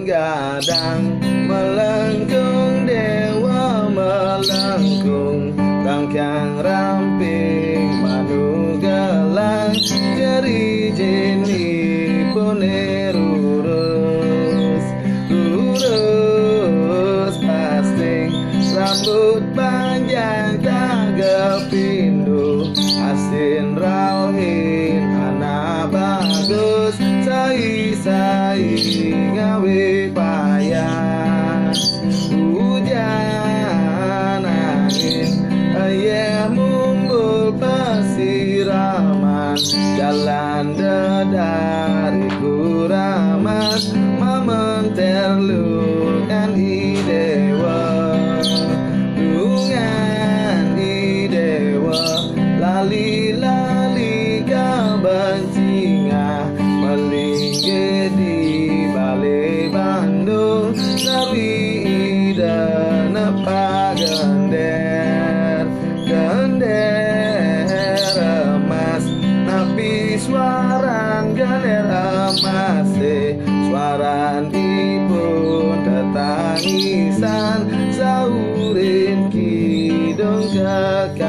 gadang melengkung dewa melengkung rangkang ramping manu gelang jeri jeni pone lurus pasting rambut panjang tak gepindo asin rawin anak bagus sai gawe payah hujan angin ayah mumbul pesiraman jalan dedari kuramas mamen terlukan idewa dungan idewa lali-lali kabancinga melingke di bale Bandung tapi ida nepa gender emas tapi suaran gender emas suaran dipun tetangisan saurin kidung kekal